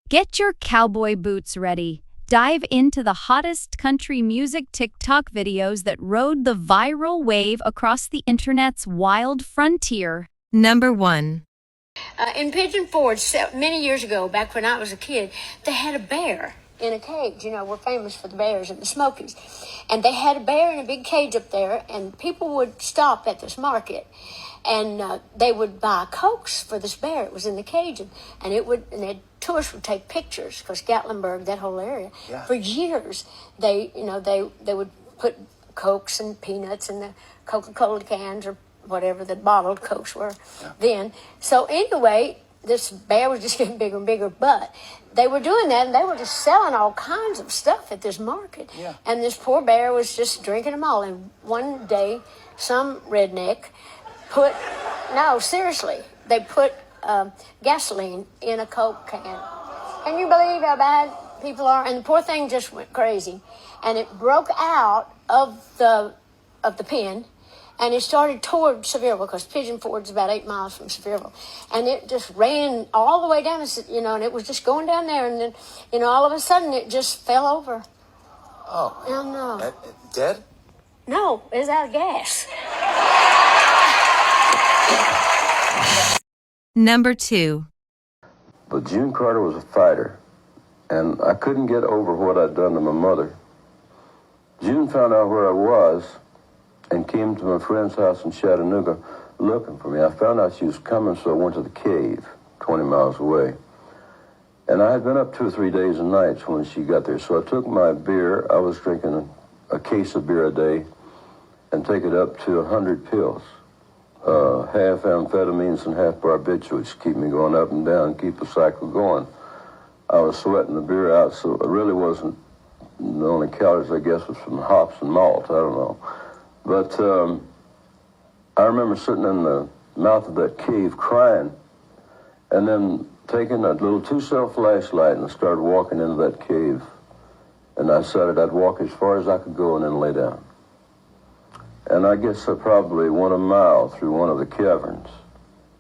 Get your cowboy boots ready. Dive into the hottest country music TikTok videos that rode the viral wave across the internet's wild frontier. Number 1. In Pigeon Forge, many years ago, back when I was a kid, they had a bear in a cage. You know, we're famous for the bears in the Smokies. And they had a bear in a big cage up there, and people would stop at this market, and they would buy Cokes for this bear. It was in the cage, and tourists would take pictures, because Gatlinburg, that whole area, for years, they would put Cokes and peanuts in the Coca-Cola cans or whatever the bottled Cokes were then. So anyway, this bear was just getting bigger and bigger, but they were doing that, and they were just selling all kinds of stuff at this market. Yeah. And this poor bear was just drinking them all. And one day, some redneck they put gasoline in a Coke can. Can you believe how bad people are? And the poor thing just went crazy. And it broke out of the pen, and it started toward Sevierville, because Pigeon Forge is about 8 miles from Sevierville. And it just ran all the way down, and it was just going down there. And then, all of a sudden, it just fell over. Oh. No. Dead? No, it was out of gas. Number 2. But June Carter was a fighter, and I couldn't get over what I'd done to my mother. June found out where I was and came to my friend's house in Chattanooga looking for me. I found out she was coming, so I went to the cave 20 miles away. And I had been up 2 or 3 days and nights when she got there, so I took my beer. I was drinking a case of beer a day and take it up to 100 pills. Half amphetamines and half barbiturates, keep me going up and down, keep the cycle going. I was sweating the beer out, so it really wasn't, the only calories, I guess, was from hops and malt, I don't know. But I remember sitting in the mouth of that cave crying, and then taking a little 2-cell flashlight and started walking into that cave. And I decided I'd walk as far as I could go and then lay down. And I guess I probably went a mile through one of the caverns,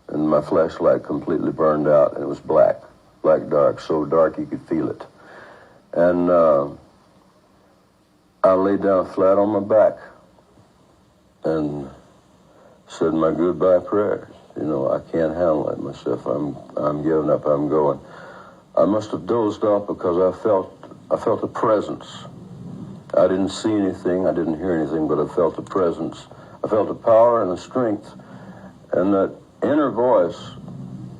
and my flashlight completely burned out, and it was black dark, so dark you could feel it. And I lay down flat on my back and said my goodbye prayers. I can't handle it myself. I'm giving up. I'm going. I must have dozed off because I felt a presence. I didn't see anything, I didn't hear anything, but I felt a presence. I felt a power and a strength, and that inner voice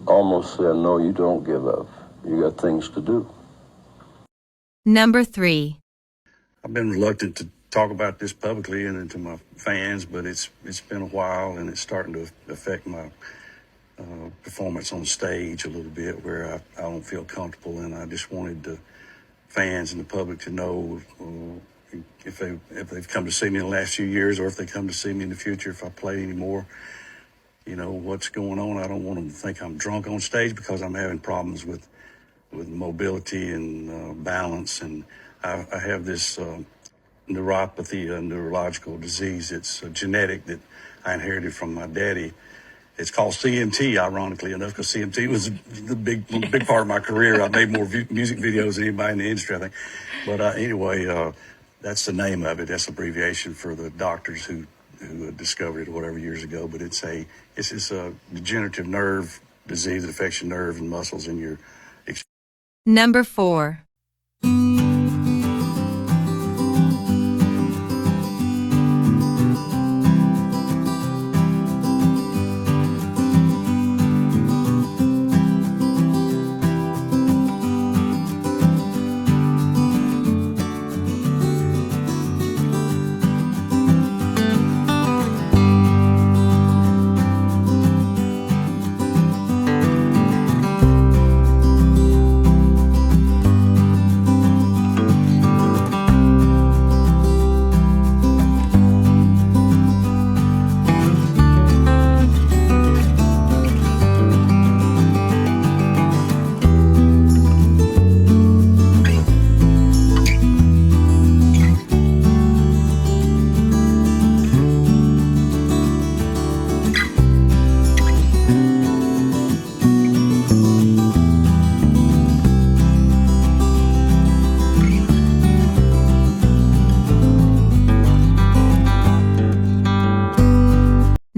almost said, no, you don't give up. You got things to do. Number 3. I've been reluctant to talk about this publicly and to my fans, but it's been a while, and it's starting to affect my performance on stage a little bit, where I don't feel comfortable, and I just wanted the fans and the public to know if they've come to see me in the last few years, or if they come to see me in the future, if I play anymore, what's going on. I don't want them to think I'm drunk on stage, because I'm having problems with mobility and balance, and I have this neuropathy, a neurological disease. It's genetic that I inherited from my daddy. It's called CMT, ironically enough, because CMT was the big part of my career. I made more music videos than anybody in the industry, I think. But anyway, that's the name of it. That's the abbreviation for the doctors who discovered it whatever years ago. But it's this degenerative nerve disease that affects your nerve and muscles in your. Number 4.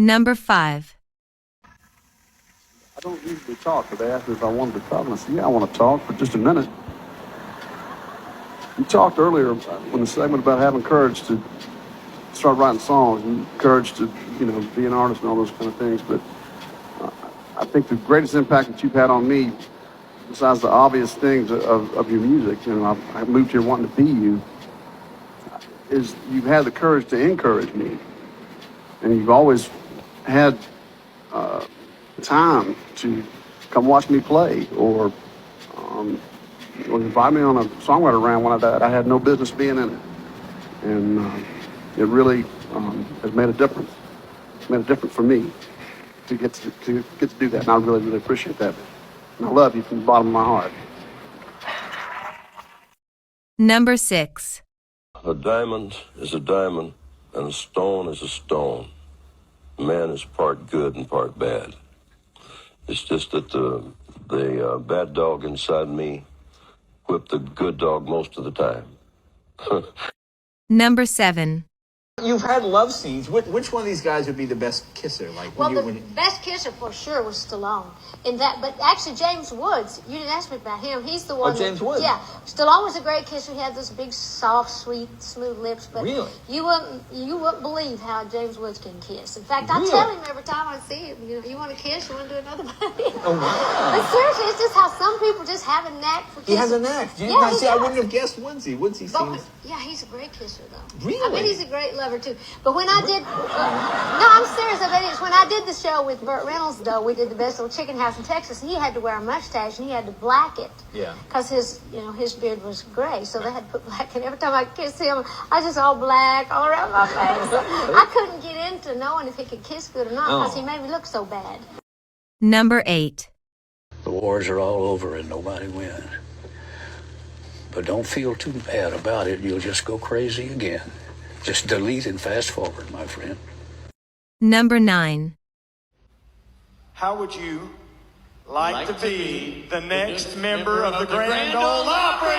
Number 5. I don't usually talk, but they asked me if I wanted to talk, and I said, yeah, I want to talk for just a minute. You talked earlier in the segment about having courage to start writing songs and courage to, be an artist and all those kind of things, but I think the greatest impact that you've had on me, besides the obvious things of your music, I moved here wanting to be you, is you've had the courage to encourage me. And you've always had time to come watch me play or invite me on a songwriter round when I had no business being in it. And it really has made a difference. It's made a difference for me to get to do that. And I really, really appreciate that. And I love you from the bottom of my heart. Number 6. A diamond is a diamond, and a stone is a stone. Man is part good and part bad. It's just that the bad dog inside me whipped the good dog most of the time. Number 7. You've had love scenes. Which one of these guys would be the best kisser? Best kisser for sure was Stallone. But actually James Woods, you didn't ask me about him. He's the one. Oh, James Woods. Yeah, Stallone was a great kisser. He had those big, soft, sweet, smooth lips. But really, you wouldn't believe how James Woods can kiss. In fact, really? I tell him every time I see him, you want to kiss? You want to do another body? Oh wow! But seriously, it's just how some people just have a knack for kissing. He has a knack. Yeah, I wouldn't have guessed Woodsy. Woodsy seems. Yeah, he's a great kisser though. Really? I mean, he's a great lover too. But when I did, no, I'm serious. I mean, it's when I did the show with Burt Reynolds though. We did the Best Old Chicken House in Texas. He had to wear a mustache and he had to black it. Yeah. Because his beard was gray, so they had to put black. And every time I kissed him, I just all black all around my face. I couldn't get into knowing if he could kiss good or not because he made me look so bad. Number 8. The wars are all over and nobody wins. But don't feel too bad about it. You'll just go crazy again. Just delete and fast forward, my friend. Number 9. How would you like to be the next member of the Grand Ole Opry?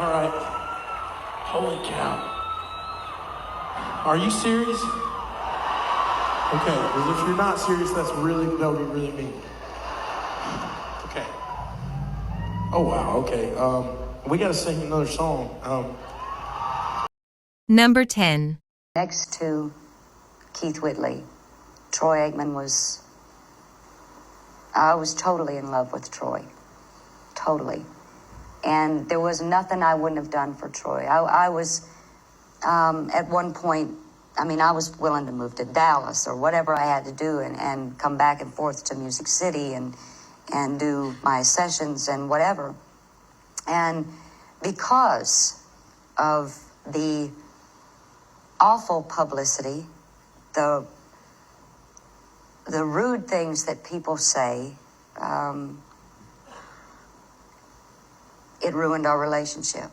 All right. Holy cow. Are you serious? Okay, because if you're not serious, that would be really mean. Okay. Oh, wow, okay. We got to sing another song. Number 10. Next to Keith Whitley, Troy Aikman I was totally in love with Troy. Totally. And there was nothing I wouldn't have done for Troy. I was, at one point, I was willing to move to Dallas or whatever I had to do and come back and forth to Music City and do my sessions and whatever. And because of the awful publicity, the rude things that people say, it ruined our relationship.